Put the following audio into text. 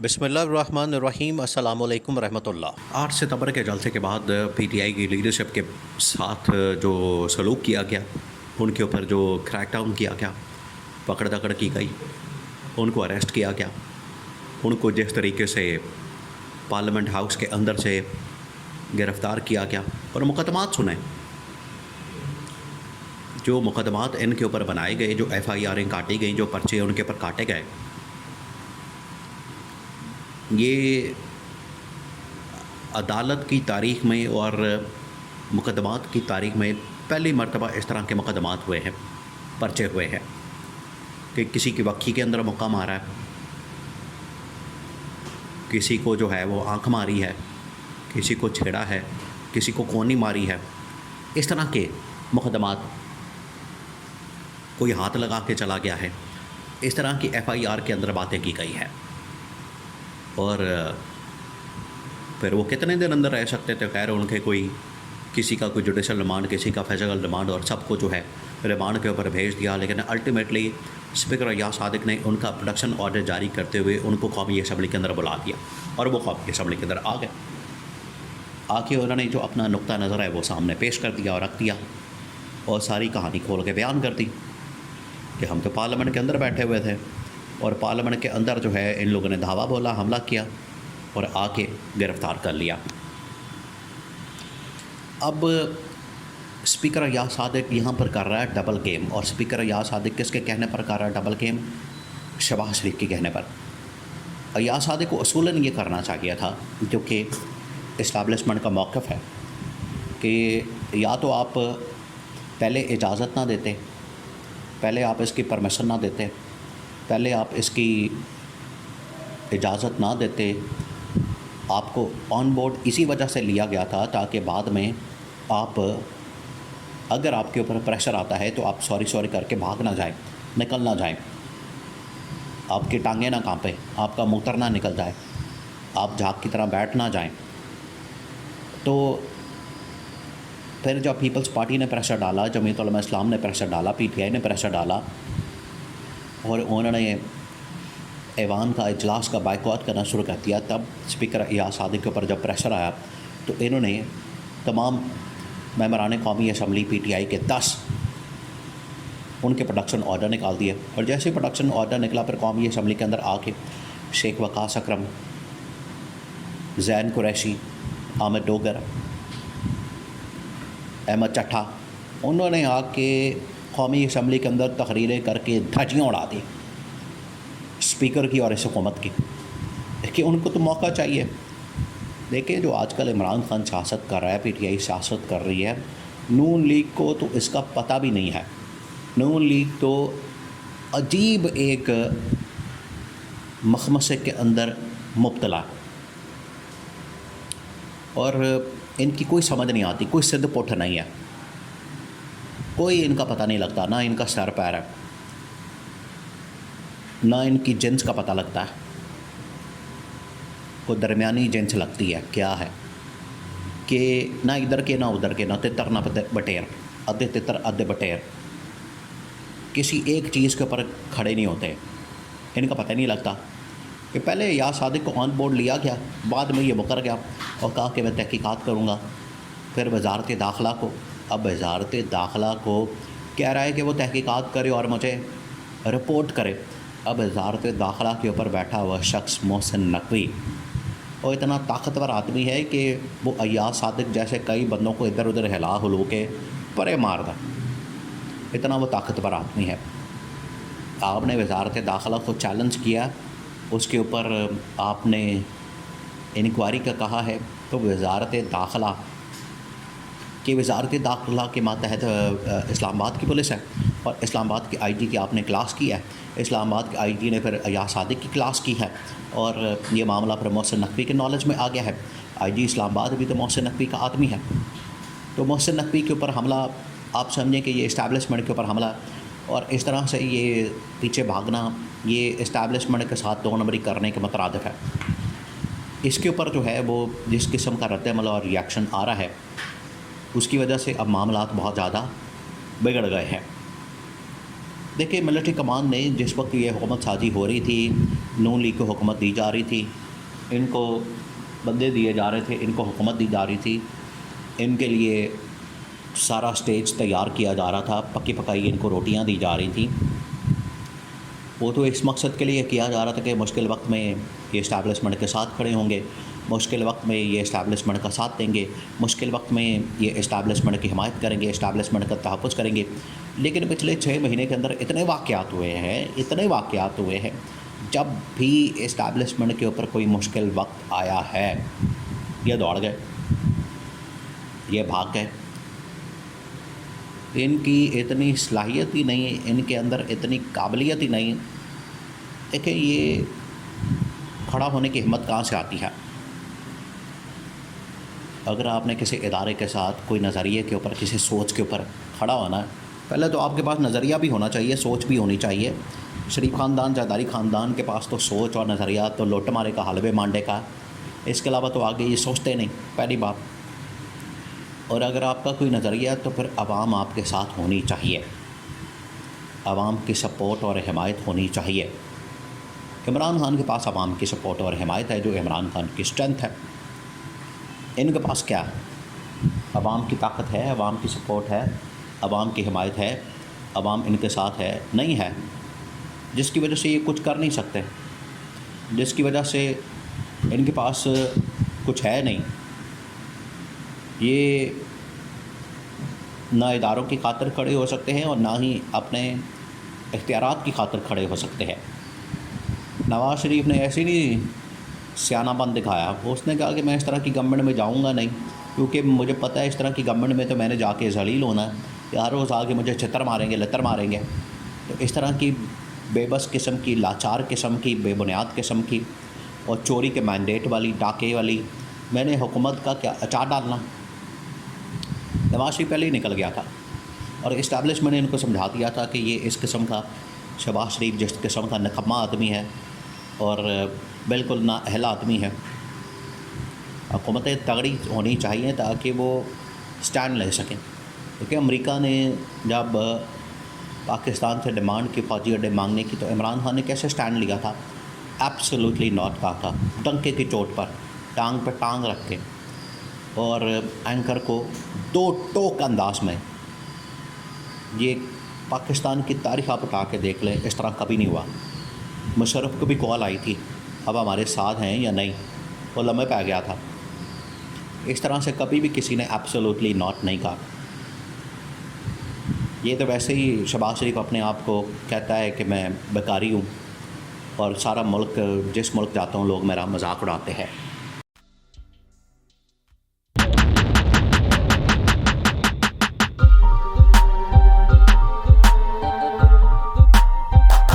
बिस्मिल्लाहिर्रहमानिर्रहीम अस्सलामुअलैकुम रहमतुल्लाह। 8 सितंबर के जलसे के बाद पीटीआई की लीडरशिप के साथ जो सलूक किया गया, उनके ऊपर जो क्रैकडाउन किया गया, पकड़ दकड़ की गई, उनको अरेस्ट किया गया, उनको जिस तरीके से पार्लियामेंट हाउस के अंदर से गिरफ़्तार किया गया और मुकदमात सुने, जो मुकदमात इनके ऊपर बनाए गए, जो एफआईआरें काटी गई, जो पर्चे उनके ऊपर काटे गए, ये अदालत की तारीख़ में और मुकदमात की तारीख़ में पहली मरतबा इस तरह के मुकदमात हुए हैं, पर्चे हुए हैं कि किसी की वक्की के अंदर मुक्का मारा है, किसी को जो है वो आंख मारी है, किसी को छेड़ा है, किसी को कोनी मारी है। इस तरह के मुकदमात, कोई हाथ लगा के चला गया है, इस तरह की एफआईआर के अंदर बातें की गई हैं। और फिर वो कितने दिन अंदर रह सकते थे? खैर, उनके कोई किसी का कोई जुडिशल रिमांड, किसी का फिजिकल रिमांड, और सबको जो है रिमांड के ऊपर भेज दिया। लेकिन अल्टीमेटली स्पीकर अय्याज सादिक ने उनका प्रोडक्शन ऑर्डर जारी करते हुए उनको कौमी असम्बली के अंदर बुला दिया और वो कौमी असम्बली के अंदर आ गए। आके उन्होंने जो अपना नुक्ता नज़र है वो सामने पेश कर दिया और रख दिया और सारी कहानी खोल के बयान कर दी कि हम तो पार्लियामेंट के अंदर बैठे हुए थे और पार्लियामेंट के अंदर जो है इन लोगों ने धावा बोला, हमला किया और आके गिरफ़्तार कर लिया। अब स्पीकर अय्याज सादिक यहाँ पर कर रहा है डबल गेम। और स्पीकर अय्याज सादिक किसके कहने पर कर रहा है डबल गेम? शहबाज शरीफ के कहने पर। अय्याज सादिक को असूलन ये करना चाहिए था, क्योंकि इस्टेब्लिशमेंट का मौक़िफ़ है कि या तो आप पहले इजाज़त ना देते, पहले आप इसकी परमिशन ना देते, पहले आप इसकी इजाज़त ना देते। आपको ऑन बोर्ड इसी वजह से लिया गया था ताकि बाद में आप, अगर आपके ऊपर प्रेशर आता है तो आप सॉरी करके भाग ना जाएं, निकल ना जाएं, आपकी टांगें ना कांपे, आपका मूत्र ना निकल जाए, आप झाग की तरह बैठ ना जाएं। तो फिर जब पीपल्स पार्टी ने प्रेशर डाला, जमीयत उलमा इस्लाम ने प्रेशर डाला, पीटीआई ने प्रेशर डाला और उन्होंने ऐवान का इजलास का बाइकआउट करना शुरू कर दिया, तब स्पीकर अय्याज सादिक के ऊपर जब प्रेशर आया तो इन्होंने तमाम मेंबरान कौमी असम्बली पीटीआई के 10 उनके प्रोडक्शन ऑर्डर निकाल दिए। और जैसे ही प्रोडक्शन ऑर्डर निकला, फिर कौमी असम्बली के अंदर आके शेख वकास अकरम, जैन कुरैशी, आमिर डोगर, अहमद चट्ठा, उन्होंने आके कौमी असम्बली के अंदर तकरीरें करके धज्जियाँ उड़ा दी स्पीकर की और इस हुकूमत की कि उनको तो मौका चाहिए। देखिए, जो आजकल इमरान खान सियासत कर रहा है, पीटीआई सियासत कर रही है, नून लीग को तो इसका पता भी नहीं है। नून लीग तो अजीब एक मखमसे के अंदर मुब्तला और इनकी कोई समझ नहीं आती, कोई सिद्ध पुठ नहीं है, कोई इनका पता नहीं लगता, ना इनका सर पैर है, ना इनकी जिन्स का पता लगता है। कोई दरमियानी जिन्स लगती है, क्या है कि ना इधर के ना उधर के, ना तितर ना बटेर, अद्धे तितर अद्धे बटेर, किसी एक चीज़ के ऊपर खड़े नहीं होते। इनका पता नहीं लगता कि पहले अय्याज सादिक को ऑन बोर्ड लिया गया, बाद में ये मुकर गया और कहा कि मैं तहकीकात करूँगा। फिर वजारत दाखिला को, अब वजारत दाखिला को कह रहा है कि वो तहकीकात करे और मुझे रिपोर्ट करे। अब वजारत दाखिला के ऊपर बैठा हुआ शख्स मोहसिन नकवी, और इतना ताकतवर आदमी है कि वो अय्याज सादिक जैसे कई बंदों को इधर उधर हिला हुलू के परे मार दा, इतना वो ताकतवर आदमी है। आपने वजारत दाखिला को चैलेंज किया, उसके ऊपर आपने इंक्वायरी का कहा है, तो वजारत दाखिला के मातहत इस्लामाबाद की पुलिस है और इस्लामाबाद के आईजी की आपने क्लास की है। इस्लामाबाद के आईजी ने फिर अय्याज सादिक की क्लास की है और ये मामला फिर मोहसिन नकवी के नॉलेज में आ गया है। आईजी इस्लामाबाद भी तो मोहसिन नकवी का आदमी है, तो मोहसिन नकवी के ऊपर हमला, आप समझें कि ये इस्टेब्लिशमेंट के ऊपर हमला, और इस तरह से ये पीछे भागना, ये इस्टेब्लिशमेंट के साथ दो नंबरी करने के मुतरादिफ है। इसके ऊपर जो है वो जिस किस्म का रद्द-ए-अमल और रिएक्शन आ रहा है, उसकी वजह से अब मामलात बहुत ज़्यादा बिगड़ गए हैं। देखिए, मिलिट्री कमान ने जिस वक्त ये हुकूमत साजी हो रही थी नून लीग को हुकूमत दी जा रही थी, इनको बंदे दिए जा रहे थे, इनको हुकूमत दी जा रही थी, इनके लिए सारा स्टेज तैयार किया जा रहा था, पक्की पकाई इनको रोटियां दी जा रही थी। वो तो इस मकसद के लिए किया जा रहा था कि मुश्किल वक्त में ये इस्टेब्लिशमेंट के साथ खड़े होंगे, मुश्किल वक्त में ये इस्टेब्लिशमेंट का साथ देंगे, मुश्किल वक्त में ये इस्टेब्लिशमेंट की हिमायत करेंगे, इस्टेब्लिशमेंट का तहफ़्फ़ुज़ करेंगे। लेकिन पिछले 6 महीने के अंदर इतने वाक़यात हुए हैं, जब भी इस्टेब्लिशमेंट के ऊपर कोई मुश्किल वक्त आया है, ये दौड़ गए, ये भाग गए। इनकी इतनी सलाहियत ही नहीं, इनके अंदर इतनी काबिलियत ही नहीं। देखिए, ये खड़ा होने की हिम्मत कहाँ से आती है? अगर आपने किसी इदारे के साथ कोई नज़रिए के ऊपर, किसी सोच के ऊपर खड़ा होना है, पहले तो आपके पास नज़रिया भी होना चाहिए, सोच भी होनी चाहिए। शरीफ ख़ानदान, ज़रदारी ख़ानदान के पास तो सोच और नज़रिया तो लोट मारे का, हलवे मांडे का, इसके अलावा तो आगे ये सोचते नहीं, पहली बात। और अगर आपका कोई नज़रिया है तो फिर आवाम आपके साथ होनी चाहिए, आवाम की सपोर्ट और हिमायत होनी चाहिए। इमरान खान के पास आवाम की सपोर्ट और हिमायत है, जो इमरान खान की स्ट्रेंथ है। इनके पास क्या है? आवाम की ताकत है, आवाम की सपोर्ट है, आवाम की हिमायत है, आवाम इनके साथ है? नहीं है, जिसकी वजह से ये कुछ कर नहीं सकते, जिसकी वजह से इनके पास कुछ है नहीं। ये ना इदारों की खातिर खड़े हो सकते हैं और ना ही अपने इख्तियारात की खातिर खड़े हो सकते हैं। नवाज़ शरीफ ने ऐसे नहीं सियानापन दिखाया, उसने कहा कि मैं इस तरह की गवर्नमेंट में जाऊंगा नहीं, क्योंकि मुझे पता है इस तरह की गवर्नमेंट में तो मैंने जाके ज़लील होना है, हर रोज़ आके मुझे छितर मारेंगे, लतर मारेंगे। तो इस तरह की बेबस किस्म की, लाचार किस्म की, बेबुनियाद किस्म की और चोरी के मैंडेट वाली, डाके वाली मैंने हुकूमत का क्या अचार डालना। नवाज़ शरीफ पहले ही निकल गया था और इस्टेब्लिशमेंट ने इनको समझा दिया था कि ये इस किस्म का, शहबाज शरीफ जिस किस्म का नकम्मा आदमी है और बिल्कुल ना अहल आदमी है। हुकूमतें तगड़ी होनी चाहिए ताकि वो स्टैंड ले सकें, क्योंकि अमेरिका ने जब पाकिस्तान से डिमांड की, फ़ौजी अड्डे मांगने की, तो इमरान खान ने कैसे स्टैंड लिया था? एब्सोल्युटली नॉट कहा था, डंके की चोट पर, टांग पर टांग रख के, और एंकर को दो टोक अंदाज में। ये पाकिस्तान की तारीख़ आप उठा के देख लें, इस तरह कभी नहीं हुआ। मुशर्रफ को भी कॉल आई थी, अब हमारे साथ हैं या नहीं, वो लम्हे पै गया था। इस तरह से कभी भी किसी ने एब्सोल्युटली नॉट नहीं कहा। ये तो वैसे ही शहबाज शरीफ अपने आप को कहता है कि मैं बेकारी हूँ और सारा मुल्क, जिस मुल्क जाता हूँ लोग मेरा मजाक उड़ाते हैं।